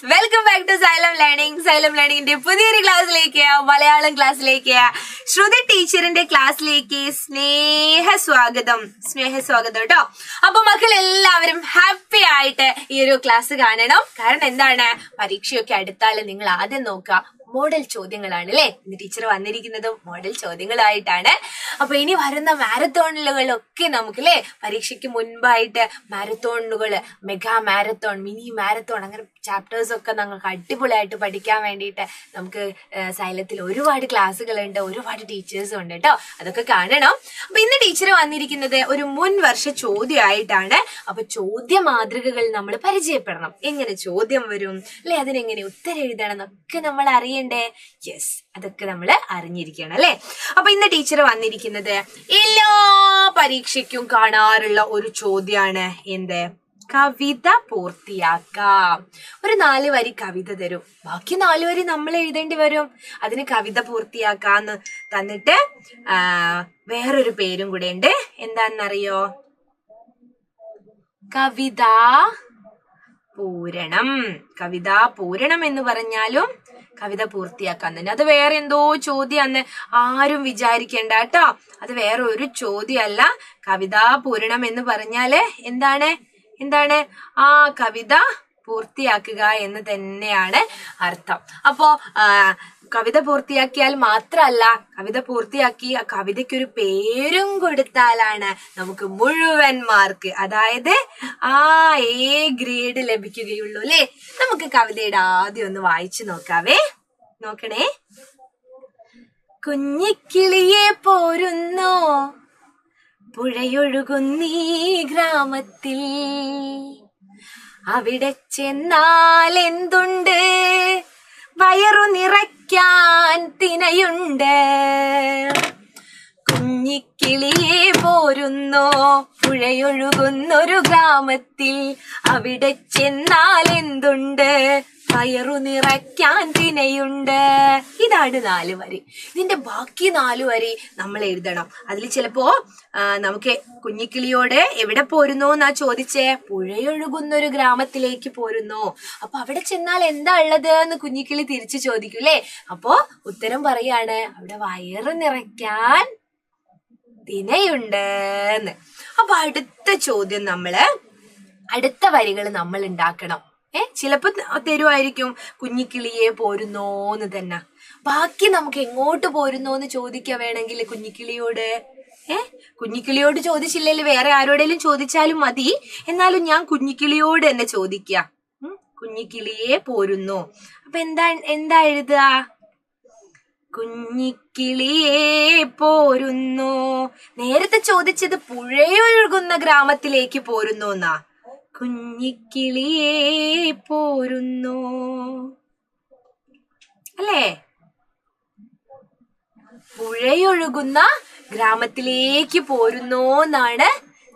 Welcome back to Xylem learning. Xylem ലേണിംഗിന്റെ പുതിയൊരു ക്ലാസ്സിലേക്ക്, മലയാളം ക്ലാസ്സിലേക്ക്, ശ്രുതി ടീച്ചറിന്റെ ക്ലാസ്സിലേക്ക് സ്നേഹസ്വാഗതം കേട്ടോ. അപ്പൊ മക്കൾ എല്ലാവരും ഹാപ്പി ആയിട്ട് ഈ ഒരു ക്ലാസ് കാണണം. കാരണം എന്താണ്, പരീക്ഷയൊക്കെ അടുത്താല് നിങ്ങൾ ആദ്യം നോക്കുക മോഡൽ ചോദ്യങ്ങളാണ് അല്ലെ. ഇന്ന് ടീച്ചർ വന്നിരിക്കുന്നത് മോഡൽ ചോദ്യങ്ങളായിട്ടാണ്. അപ്പൊ ഇനി വരുന്ന മാരത്തോണുകളൊക്കെ നമുക്ക് അല്ലെ, പരീക്ഷയ്ക്ക് മുൻപായിട്ട് മാരത്തോണുകള്, മെഗാ മാരത്തോൺ, മിനി മാരത്തോൺ, അങ്ങനെ ചാപ്റ്റേഴ്സ് ഒക്കെ നമുക്ക് അടിപൊളിയായിട്ട് പഠിക്കാൻ വേണ്ടിയിട്ട് നമുക്ക് സൈലത്തിൽ ഒരുപാട് ക്ലാസ്സുകളുണ്ട്, ഒരുപാട് ടീച്ചേഴ്സും ഉണ്ട് കേട്ടോ. അതൊക്കെ കാണണം. അപ്പൊ ഇന്ന് ടീച്ചർ വന്നിരിക്കുന്നത് ഒരു മുൻ വർഷ ചോദ്യമായിട്ടാണ്. അപ്പൊ ചോദ്യ മാതൃകകൾ നമ്മൾ പരിചയപ്പെടണം. എങ്ങനെ ചോദ്യം വരും അല്ലെ, അതിനെങ്ങനെ ഉത്തരം എഴുതണം എന്നൊക്കെ നമ്മൾ അറിയണ്ടേ. യെസ്, അതൊക്കെ നമ്മൾ അറിഞ്ഞിരിക്കണം അല്ലെ. അപ്പൊ ഇന്ന് ടീച്ചർ വന്നിരിക്കുന്നത് എല്ലാ പരീക്ഷയ്ക്കും കാണാറുള്ള ഒരു ചോദ്യമാണ്. എന്ത്? കവിത പൂർത്തിയാക്കാം. ഒരു 4 വരി കവിത തരും, ബാക്കി 4 വരി നമ്മൾ എഴുതേണ്ടി വരും. അതിന് കവിത പൂർത്തിയാക്കാന്ന് തന്നിട്ട് വേറൊരു പേരും കൂടെ ഉണ്ട്. എന്താണെന്നറിയോ? കവിതാ പൂരണം. കവിതാ പൂരണം എന്ന് പറഞ്ഞാലും കവിത പൂർത്തിയാക്കാൻ തന്നെ. അത് വേറെ എന്തോ ചോദ്യാന്ന് ആരും വിചാരിക്കേണ്ട കേട്ടോ. അത് വേറെ ഒരു ചോദ്യമല്ല. കവിതാ പൂരണം എന്ന് പറഞ്ഞാല് എന്താണ്? ആ കവിത പൂർത്തിയാക്കുക എന്ന് തന്നെയാണ് അർത്ഥം. അപ്പോ കവിത പൂർത്തിയാക്കിയാൽ മാത്രല്ല, കവിത പൂർത്തിയാക്കി ആ കവിതയ്ക്കൊരു പേരും കൊടുത്താലാണ് നമുക്ക് മുഴുവൻ മാർക്ക്, അതായത് A ഗ്രേഡ് ലഭിക്കുകയുള്ളൂ അല്ലെ. നമുക്ക് കവിതയുടെ ആദ്യം ഒന്ന് വായിച്ചു നോക്കാവേ. നോക്കണേ. കുഞ്ഞിക്കിളിയെ പോരുന്നോ പുഴയൊഴുകുന്നീ ഗ്രാമത്തിൽ, അവിടെ ചെന്നാൽ എന്തുണ്ട്, വയറു നിറയ്ക്കാൻ തിനയുണ്ട്. കുഞ്ഞിക്കിളിയെ പോരുന്നോ പുഴയൊഴുകുന്നൊരു ഗ്രാമത്തിൽ, അവിടെ ചെന്നാൽ എന്തുണ്ട്, വയറു നിറയ്ക്കാൻ തിനയുണ്ട്. ഇതാണ് 4 വരി. ഇതിന്റെ ബാക്കി 4 വരി നമ്മൾ എഴുതണം. അതിൽ ചിലപ്പോ നമുക്ക് കുഞ്ഞിക്കിളിയോട് എവിടെ പോരുന്നോ എന്നാ ചോദിച്ചേ. പുഴയൊഴുകുന്നൊരു ഗ്രാമത്തിലേക്ക് പോരുന്നോ. അപ്പൊ അവിടെ ചെന്നാൽ എന്താ ഉള്ളത് എന്ന് കുഞ്ഞിക്കിളി തിരിച്ചു ചോദിക്കും അല്ലെ. അപ്പോ ഉത്തരം പറയാണ്, അവിടെ വയറ് നിറയ്ക്കാൻ തിനയുണ്ട് എന്ന്. അപ്പൊ അടുത്ത ചോദ്യം അടുത്ത വരികൾ നമ്മൾ ഉണ്ടാക്കണം. ചിലപ്പോ തരുമായിരിക്കും കുഞ്ഞിക്കിളിയെ പോരുന്നോന്ന് തന്നെ. ബാക്കി നമുക്ക് എങ്ങോട്ട് പോരുന്നോന്ന് ചോദിക്കാൻ വേണമെങ്കിൽ കുഞ്ഞിക്കിളിയോട് ചോദിച്ചില്ലെങ്കിൽ വേറെ ആരോടെങ്കിലും ചോദിച്ചാലും മതി. എന്നാലും ഞാൻ കുഞ്ഞിക്കിളിയോട് തന്നെ ചോദിക്കാം. കുഞ്ഞിക്കിളിയെ പോരുന്നോ. അപ്പൊ എന്താ എഴുതുക? കുഞ്ഞിക്കിളിയെ പോരുന്നോ. നേരത്തെ ചോദിച്ചത് പുഴയൊഴുകുന്ന ഗ്രാമത്തിലേക്ക് പോരുന്നോന്നാ. കുഞ്ഞിക്കിളിയെ പോരുന്നോ അല്ലേ. പുഴയൊഴുകുന്ന ഗ്രാമത്തിലേക്ക് പോരുന്നോ എന്നാണ്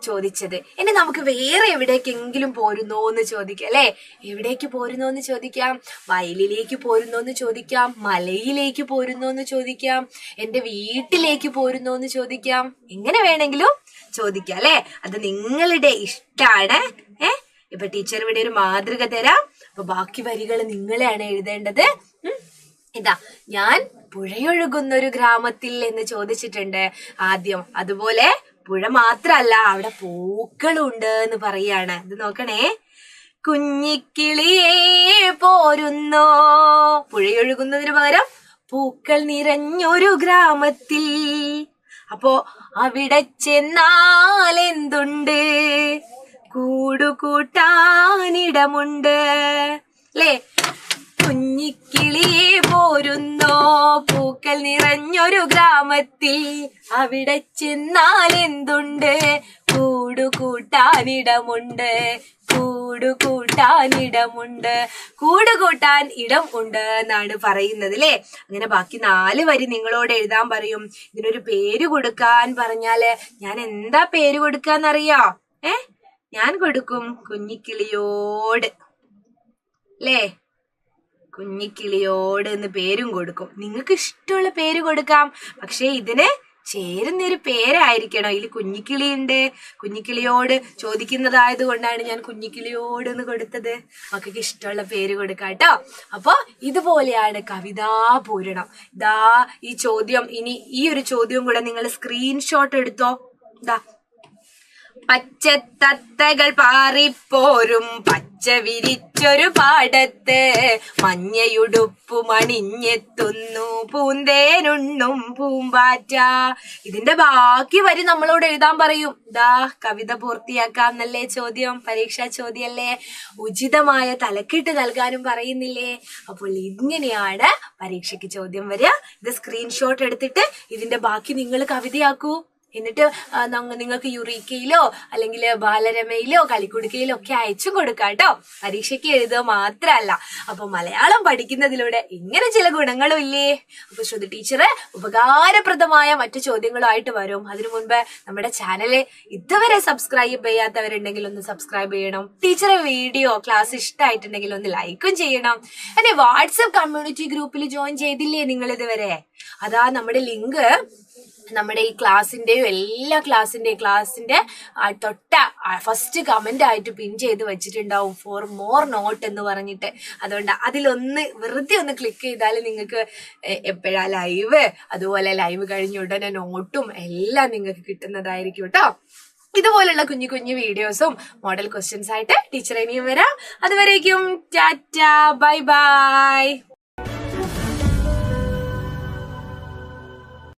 ചോദിച്ചത്. ഇനി നമുക്ക് വേറെ എവിടേക്കെങ്കിലും പോരുന്നോ എന്ന് ചോദിക്കാം അല്ലെ. എവിടേക്ക് പോരുന്നോ എന്ന് ചോദിക്കാം. വയലിലേക്ക് പോരുന്നോ എന്ന് ചോദിക്കാം, മലയിലേക്ക് പോരുന്നോ എന്ന് ചോദിക്കാം, എന്റെ വീട്ടിലേക്ക് പോരുന്നോ എന്ന് ചോദിക്കാം. എങ്ങനെ വേണമെങ്കിലും ചോദിക്കാം അല്ലെ. അത് നിങ്ങളുടെ ഇഷ്ടാണ്. ഇപ്പൊ ടീച്ചർ ഇവിടെ ഒരു മാതൃക തരാം. അപ്പൊ ബാക്കി വരികൾ നിങ്ങളെയാണ് എഴുതേണ്ടത്. ഇതാ, ഞാൻ പുഴയൊഴുകുന്നൊരു ഗ്രാമത്തിൽ എന്ന് ചോദിച്ചിട്ടുണ്ട് ആദ്യം. അതുപോലെ പുഴ മാത്രല്ല, അവിടെ പൂക്കളുണ്ട് എന്ന് പറയാണ്. ഇത് നോക്കണേ. കുഞ്ഞിക്കിളിയെ പോരുന്നോ. പുഴയൊഴുകുന്നതിന് പകരം പൂക്കൾ നിറഞ്ഞൊരു ഗ്രാമത്തിൽ. അപ്പോ അവിടെ ചെന്നാൽ എന്തുണ്ട്, കൂടുകൂട്ടാനിടമുണ്ട് അല്ലേ. കുഞ്ഞിക്കിളിയെ പോരുന്നോ പൂക്കൾ നിറഞ്ഞൊരു ഗ്രാമത്തിൽ, അവിടെ ചെന്നാൽ എന്തുണ്ട്, കൂടുകൂട്ടാനിടമുണ്ട്. കൂടുകൂട്ടാൻ ഇടം ഉണ്ട് എന്നാണ് പറയുന്നത് അല്ലെ. അങ്ങനെ ബാക്കി 4 വരി നിങ്ങളോട് എഴുതാൻ പറയും. ഇതിനൊരു പേര് കൊടുക്കാൻ പറഞ്ഞാല് ഞാൻ എന്താ പേര് കൊടുക്കാന്നറിയോ? ഞാൻ കൊടുക്കും കുഞ്ഞിക്കിളിയോട് അല്ലേ. കുഞ്ഞിക്കിളിയോട് എന്ന് പേരും കൊടുക്കും. നിങ്ങൾക്ക് ഇഷ്ടമുള്ള പേര് കൊടുക്കാം. പക്ഷെ ഇതിന് ചേരുന്നൊരു പേരായിരിക്കണം. ഇതിൽ കുഞ്ഞിക്കിളിയുണ്ട്, കുഞ്ഞിക്കിളിയോട് ചോദിക്കുന്നതായത് കൊണ്ടാണ് ഞാൻ കുഞ്ഞിക്കിളിയോട് എന്ന് കൊടുത്തത്. മക്കൾക്ക് ഇഷ്ടമുള്ള പേര് കൊടുക്കാം കേട്ടോ. അപ്പൊ ഇതുപോലെയാണ് കവിതാപൂരണം. ഇതാ ഈ ചോദ്യം, ഇനി ഈ ഒരു ചോദ്യവും കൂടെ നിങ്ങൾ സ്ക്രീൻഷോട്ട് എടുത്തോ. ഇതാ, പച്ചത്തത്തകൾ പാറിപ്പോരും പച്ച വിരിച്ചൊരു പാടത്ത്, മഞ്ഞയുടുപ്പു മണിഞ്ഞെത്തുന്നു പൂന്തേനുണ്ണും പൂമ്പാറ്റ. ഇതിന്റെ ബാക്കി വരി നമ്മളോട് എഴുതാൻ പറയും. ദാ കവിത പൂർത്തിയാക്കാന്നല്ലേ ചോദ്യം, പരീക്ഷാ ചോദ്യല്ലേ. ഉചിതമായ തലക്കെട്ട് നൽകാനും പറയുന്നില്ലേ. അപ്പോൾ ഇങ്ങനെയാണ് പരീക്ഷയ്ക്ക് ചോദ്യം വരിക. ഇത് സ്ക്രീൻഷോട്ട് എടുത്തിട്ട് ഇതിന്റെ ബാക്കി നിങ്ങൾ കവിതയാക്കൂ. എന്നിട്ട് നിങ്ങൾക്ക് യുറീക്കയിലോ അല്ലെങ്കിൽ ബാലരമയിലോ കളിക്കുടുക്കയിലോ ഒക്കെ അയച്ചും കൊടുക്കാം കേട്ടോ. പരീക്ഷയ്ക്ക് എഴുതുക മാത്രല്ല, അപ്പൊ മലയാളം പഠിക്കുന്നതിലൂടെ ഇങ്ങനെ ചില ഗുണങ്ങളും ഇല്ലേ. അപ്പൊ ശ്രുതി ടീച്ചർ ഉപകാരപ്രദമായ മറ്റു ചോദ്യങ്ങളുമായിട്ട് വരും. അതിനു മുൻപ് നമ്മുടെ ചാനല് ഇതുവരെ സബ്സ്ക്രൈബ് ചെയ്യാത്തവരുണ്ടെങ്കിൽ ഒന്ന് സബ്സ്ക്രൈബ് ചെയ്യണം. ടീച്ചറെ വീഡിയോ ക്ലാസ് ഇഷ്ടമായിട്ടുണ്ടെങ്കിൽ ഒന്ന് ലൈക്കും ചെയ്യണം. അതെ, വാട്സപ്പ് കമ്മ്യൂണിറ്റി ഗ്രൂപ്പിൽ ജോയിൻ ചെയ്തില്ലേ നിങ്ങൾ ഇതുവരെ? അതാ നമ്മുടെ ലിങ്ക് നമ്മുടെ ഈ ക്ലാസിന്റെയും എല്ലാ ക്ലാസിന്റെ തൊട്ട ഫസ്റ്റ് കമന്റ് ആയിട്ട് പിൻ ചെയ്ത് വെച്ചിട്ടുണ്ടാവും, ഫോർ മോർ നോട്ട് എന്ന് പറഞ്ഞിട്ട്. അതുകൊണ്ട് അതിലൊന്ന് വെറുതെ ഒന്ന് ക്ലിക്ക് ചെയ്താൽ നിങ്ങൾക്ക് എപ്പോഴാ ലൈവ്, അതുപോലെ ലൈവ് കഴിഞ്ഞ ഉടനെ നോട്ടും എല്ലാം നിങ്ങൾക്ക് കിട്ടുന്നതായിരിക്കും കേട്ടോ. ഇതുപോലുള്ള കുഞ്ഞു കുഞ്ഞു വീഡിയോസും മോഡൽ ക്വസ്റ്റ്യൻസ് ആയിട്ട് ടീച്ചർ ഇനിയും വരാം. അതുവരേക്കും ടാറ്റ, ബൈ ബൈ.